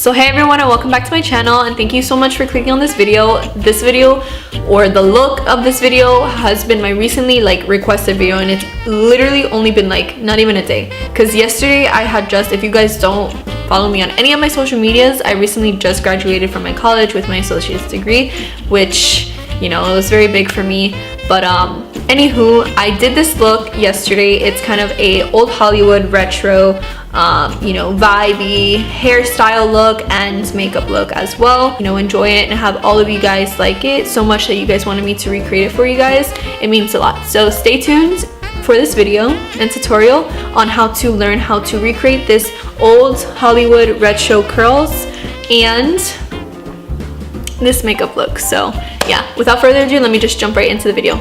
So hey everyone, and welcome back to my channel, and thank you so much for clicking on this video. This video, or the look of this video, has been my recently requested video, and it's literally only been not even a day, because yesterday I had just, if you guys don't follow me on any of my social medias, I recently just graduated from my college with my associate's degree, which, you know, it was very big for me. But anywho, I did this look yesterday. It's kind of a old Hollywood retro, you know, vibey hairstyle look and makeup look as well. You know, enjoy it and have all of you guys like it so much that you guys wanted me to recreate it for you guys. It means a lot. So stay tuned for this video and tutorial on how to learn how to recreate this old Hollywood retro curls and this makeup look. So yeah, without further ado, let me just jump right into the video.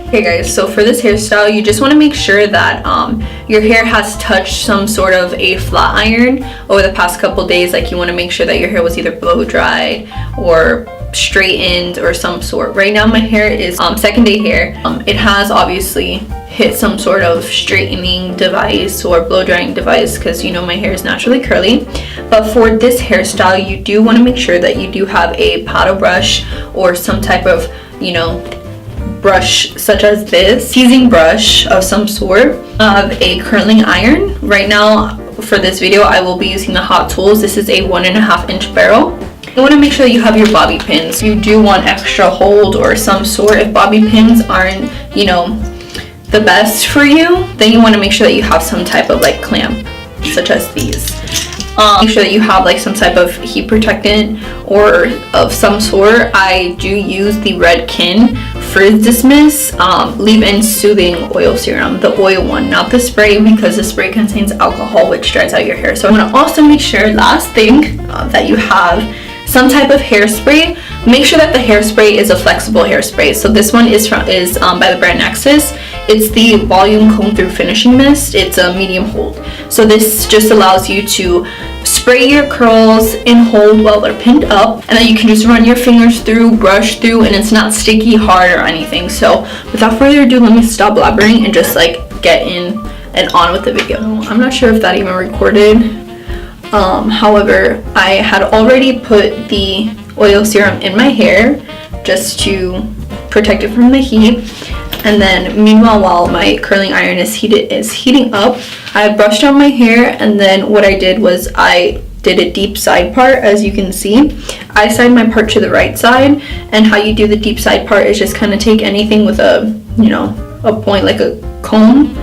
Okay guys, so for this hairstyle, you just want to make sure that your hair has touched some sort of a flat iron over the past couple days. Like, you want to make sure that your hair was either blow dried or straightened or some sort. Right now my hair is second day hair. It has obviously hit some sort of straightening device or blow drying device, because you know my hair is naturally curly. But for this hairstyle, you do want to make sure that you do have a paddle brush or some type of, you know, brush such as this teasing brush of some sort, of a curling iron. Right now for this video I will be using the Hot Tools. This is a 1.5 inch barrel. You want to make sure that you have your bobby pins. You do want extra hold or some sort. If bobby pins aren't, you know, the best for you, then you want to make sure that you have some type of clamp such as these. Make sure that you have some type of heat protectant or of some sort. I do use the Redken Frizz Dismiss leave-in soothing oil serum, the oil one, not the spray, because the spray contains alcohol which dries out your hair. So I want to also make sure, last thing, that you have some type of hairspray. Make sure that the hairspray is a flexible hairspray. So this one is by the brand Nexus. It's the Volume Comb Through Finishing Mist. It's a medium hold. So this just allows you to spray your curls in hold while they're pinned up, and then you can just run your fingers through, brush through, and it's not sticky, hard, or anything. So without further ado, let me stop blabbering and just get in and on with the video. I'm not sure if that even recorded. However, I had already put the oil serum in my hair just to protect it from the heat. And then meanwhile, while my curling iron is heating up, I brushed on my hair, and then what I did was I did a deep side part. As you can see, I side my part to the right side, and how you do the deep side part is just kind of take anything with a, you know, a point like a comb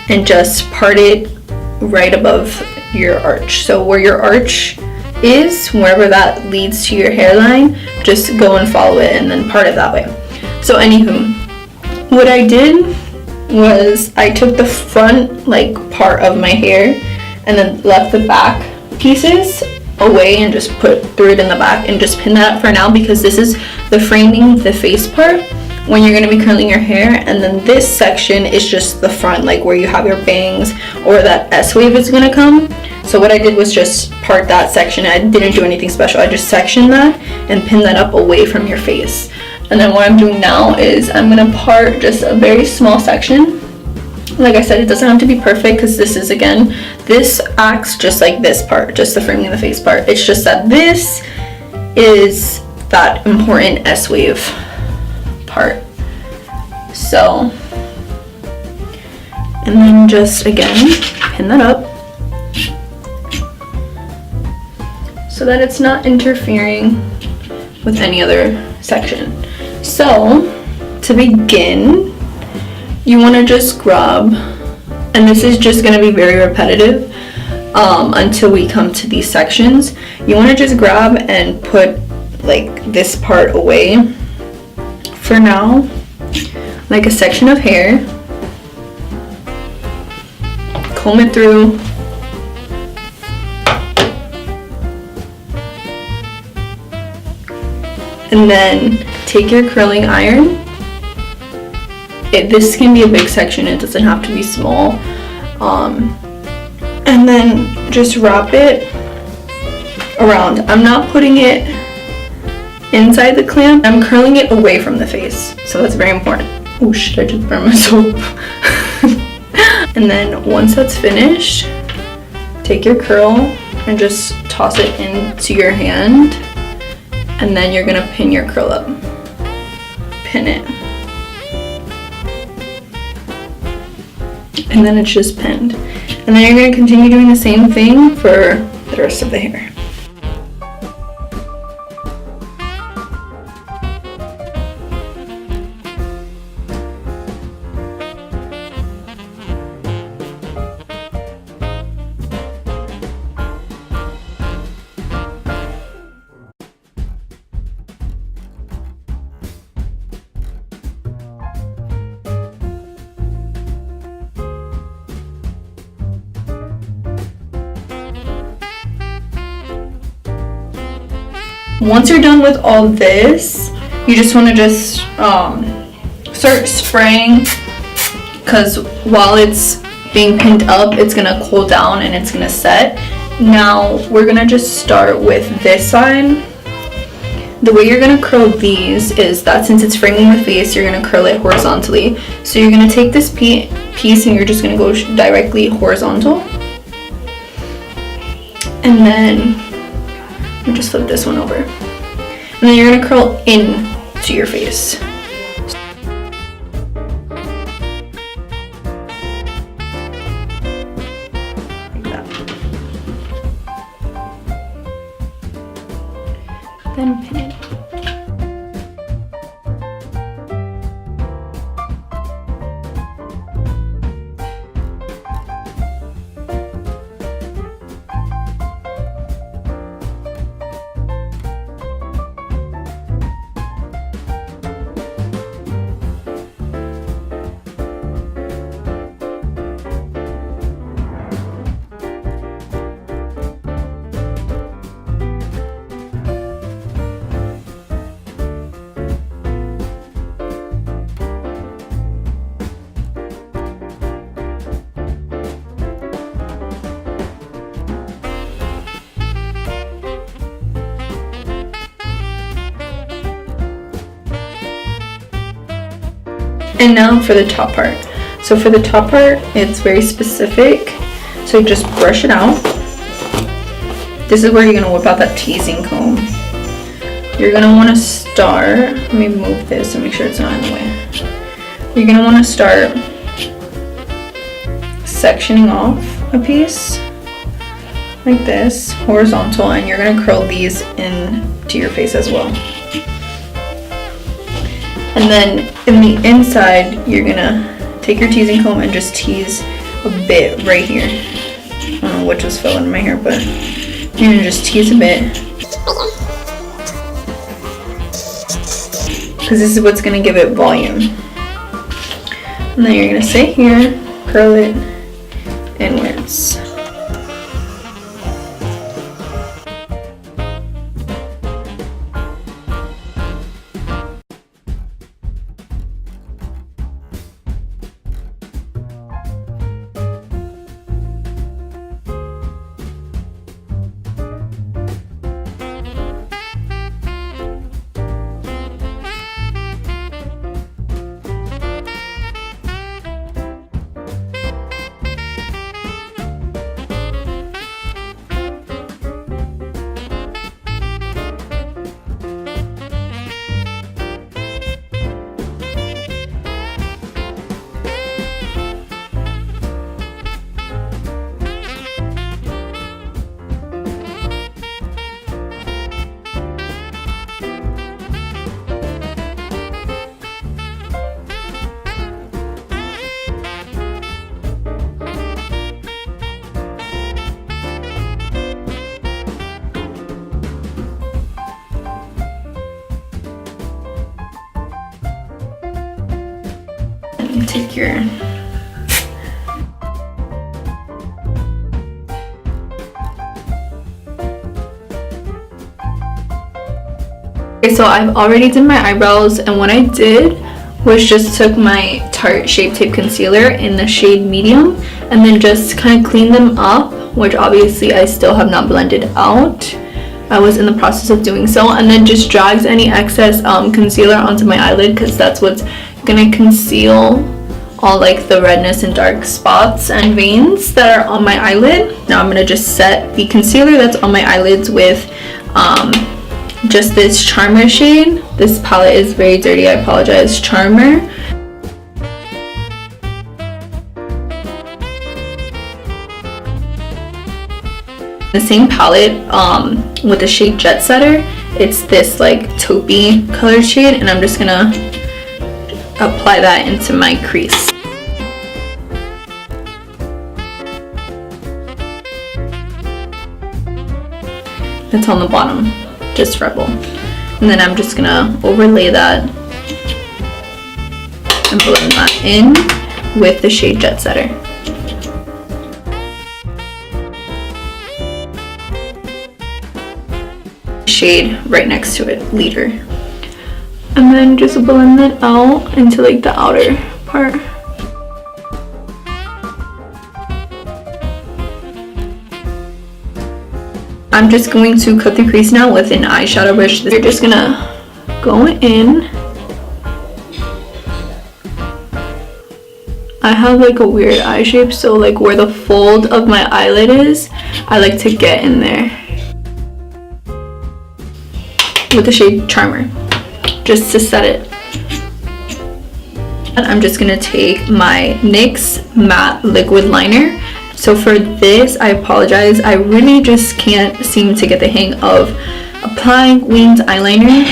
and just part it right above your arch. So where your arch is, wherever that leads to your hairline, just go and follow it and then part it that way. So anywho, what I did was I took the front part of my hair and then left the back pieces away and just threw it in the back and just pin that up for now, because this is the framing the face part when you're going to be curling your hair. And then this section is just the front, where you have your bangs or that S-wave is going to come. So what I did was just part that section. I didn't do anything special. I just sectioned that and pinned that up away from your face. And then what I'm doing now is I'm going to part just a very small section. Like I said, it doesn't have to be perfect, because this is, again, this acts just like this part, just the framing of the face part. It's just that this is that important S-wave part. So, and then just again pin that up so that it's not interfering with any other section. So to begin, you want to just grab, and this is just going to be very repetitive until we come to these sections. You want to just grab and put this part away for now, like a section of hair, comb it through, and then take your curling iron. This can be a big section, it doesn't have to be small, and then just wrap it around. I'm not putting it inside the clamp, I'm curling it away from the face, so that's very important. Oh shit, I just burned myself. And then once that's finished, take your curl and just toss it into your hand, and then you're gonna pin your curl up. Pin it. And then it's just pinned. And then you're gonna continue doing the same thing for the rest of the hair. Once you're done with all this, you just want to start spraying, because while it's being pinned up, it's gonna cool down and it's gonna set. Now we're gonna just start with this side. The way you're gonna curl these is that since it's framing the face, you're gonna curl it horizontally. So you're gonna take this piece and you're just gonna go directly horizontal, and then and just flip this one over. And then you're gonna curl in to your face. Like that. Then pin it. And now for the top part. So for the top part, it's very specific. So just brush it out. This is where you're gonna whip out that teasing comb. You're gonna wanna start, let me move this and make sure it's not in the way. You're gonna wanna start sectioning off a piece like this, horizontal, and you're gonna curl these into your face as well. And then in the inside, you're gonna take your teasing comb and just tease a bit right here. I don't know what just fell in my hair, but you're gonna just tease a bit. Because this is what's gonna give it volume. And then you're gonna sit here, curl it inwards. Take your okay, so I've already did my eyebrows, and what I did was just took my Tarte Shape Tape Concealer in the shade medium and then just kind of cleaned them up, which obviously I still have not blended out. I was in the process of doing so, and then just drags any excess concealer onto my eyelid, because that's what's gonna conceal all like the redness and dark spots and veins that are on my eyelid. Now I'm gonna just set the concealer that's on my eyelids with just this Charmer shade. This palette is very dirty, I apologize. Charmer. The same palette with the shade Jet Setter. It's this like taupey colored shade, and I'm just gonna apply that into my crease. It's on the bottom, just Rebel. And then I'm just gonna overlay that and blend that in with the shade Jet Setter. Shade right next to it, Leader. And then just blend it out into like the outer part. I'm just going to cut the crease now with an eyeshadow brush. You're just gonna go in. I have like a weird eye shape, so like where the fold of my eyelid is, I like to get in there with the shade Charmer, just to set it. And I'm just gonna take my NYX matte liquid liner. So for this, I apologize, I really just can't seem to get the hang of applying winged eyeliner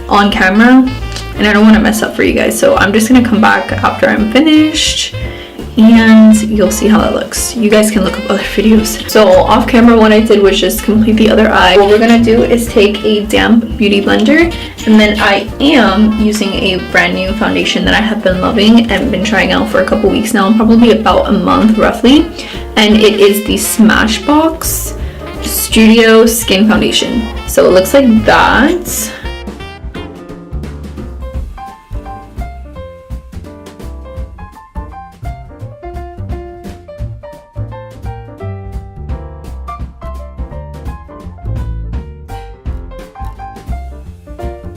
on camera, and I don't want to mess up for you guys, so I'm just gonna come back after I'm finished and you'll see how that looks. You guys can look up other videos. So off camera, what I did was just complete the other eye. What we're gonna do is take a damp beauty blender, and then I am using a brand new foundation that I have been loving and been trying out for a couple weeks now, probably about a month roughly, and it is the Smashbox Studio Skin Foundation. So it looks like that.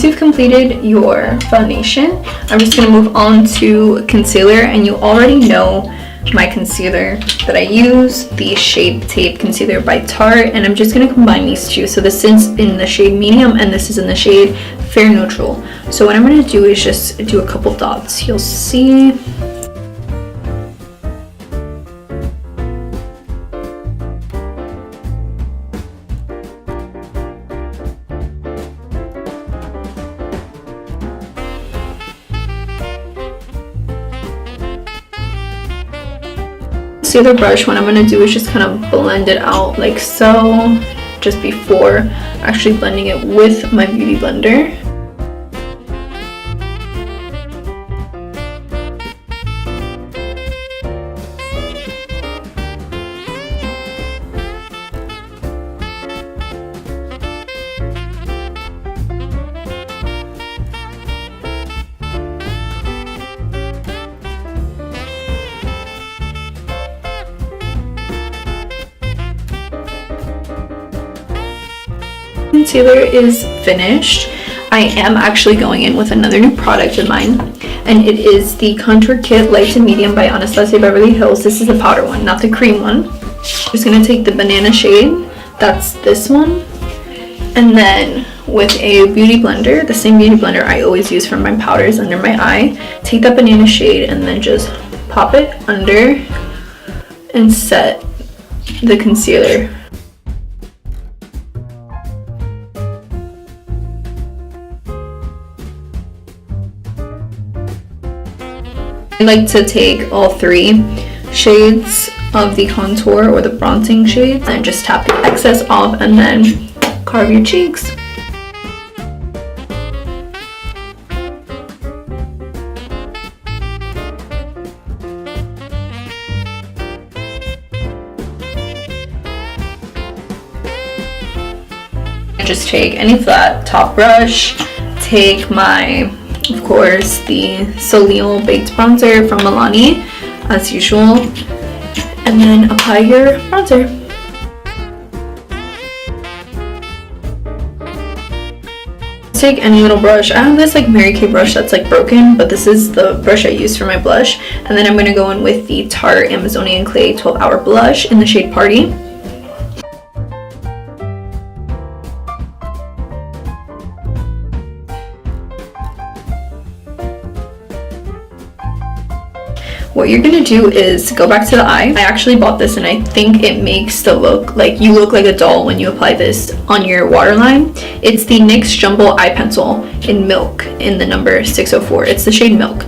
You've completed your foundation, I'm just going to move on to concealer, and you already know my concealer that I use, the Shape Tape Concealer by Tarte, and I'm just going to combine these two. So this is in the shade medium and this is in the shade Fair Neutral. So what I'm going to do is just do a couple dots. You'll see. Concealer brush, what I'm going to do is just kind of blend it out like so, just before actually blending it with my beauty blender. Concealer is finished. I am actually going in with another new product of mine, and it is the Contour Kit Light to Medium by Anastasia Beverly Hills. This is the powder one, not the cream one. I'm just going to take the banana shade, that's this one, and then with a beauty blender, the same beauty blender I always use for my powders under my eye, take that banana shade and then just pop it under and set the concealer. I like to take all three shades of the contour or the bronzing shades and just tap the excess off and then carve your cheeks. Just take any flat top brush, take my, of course, the Soleil Baked Bronzer from Milani, as usual, and then apply your take any little brush. I have this like Mary Kay brush that's like broken, but this is the brush I use for my blush. And then I'm going to go in with the Tarte Amazonian Clay 12 Hour Blush in the shade Party. What you're gonna do is go back to the eye. I actually bought this and I think it makes the look like you look like a doll when you apply this on your waterline. It's the NYX Jumbo Eye Pencil in Milk in the number 604. It's the shade Milk.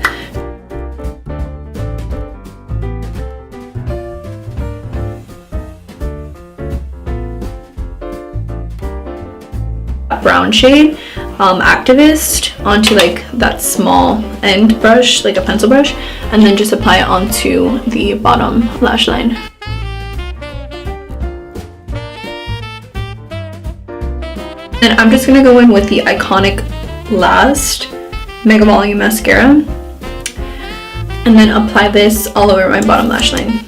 Brown shade, Activist, onto like that small end brush, like a pencil brush, and then just apply it onto the bottom lash line. And I'm just gonna go in with the iconic Last Mega Volume Mascara, and then apply this all over my bottom lash line.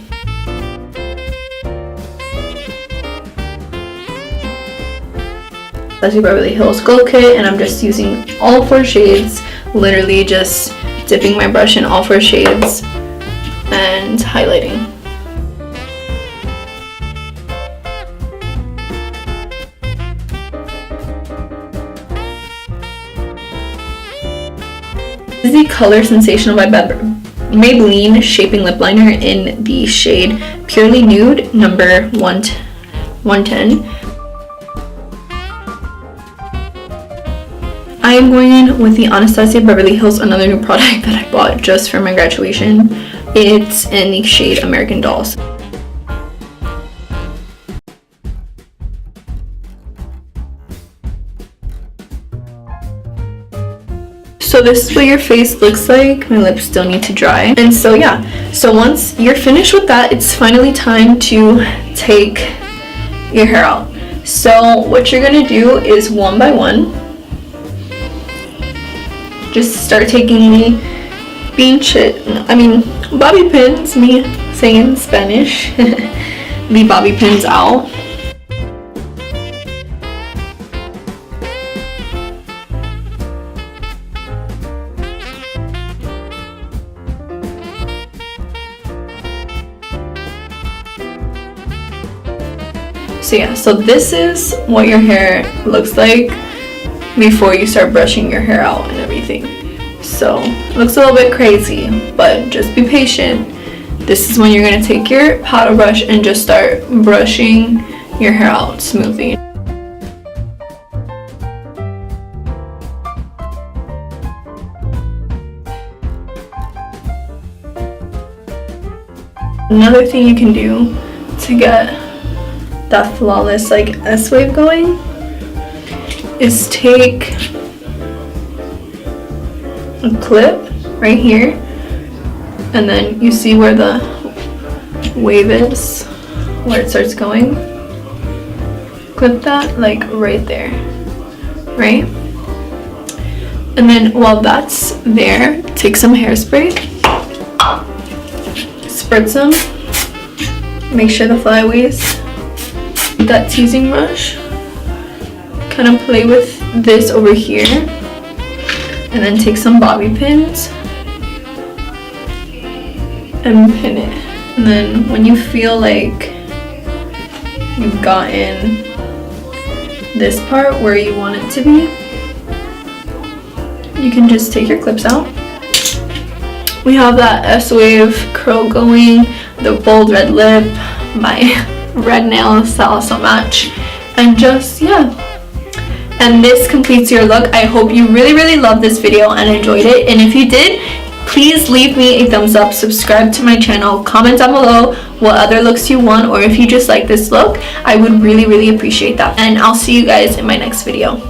That's the Beverly Hills Glow Kit, and I'm just using all 4 shades, literally just dipping my brush in all 4 shades and highlighting. This is the Color Sensational by Maybelline Shaping Lip Liner in the shade Purely Nude, number 110. I am going in with the Anastasia Beverly Hills, another new product that I bought just for my graduation. It's in the shade American Dolls. So this is what your face looks like. My lips still need to dry. And so yeah, so once you're finished with that, it's finally time to take your hair out. So what you're gonna do is one by one, just start taking the bobby pins, me saying in Spanish, the bobby pins out. So yeah, so this is what your hair looks like before you start brushing your hair out and everything. So it looks a little bit crazy, but just be patient. This is when you're gonna take your paddle brush and just start brushing your hair out smoothly. Another thing you can do to get that flawless like S-wave going is take a clip right here, and then you see where the wave is, where it starts going. Clip that like right there, right? And then while that's there, take some hairspray, spritz them, make sure the flyaways, that teasing brush, kind of play with this over here, and then take some bobby pins and pin it. And then when you feel like you've gotten this part where you want it to be, you can just take your clips out. We have that S-wave curl going, the bold red lip, my red nails that also match, and just yeah. And this completes your look. I hope you really loved this video and enjoyed it, and if you did, please leave me a thumbs up, subscribe to my channel, comment down below what other looks you want, or if you just like this look. I would really appreciate that, and I'll see you guys in my next video.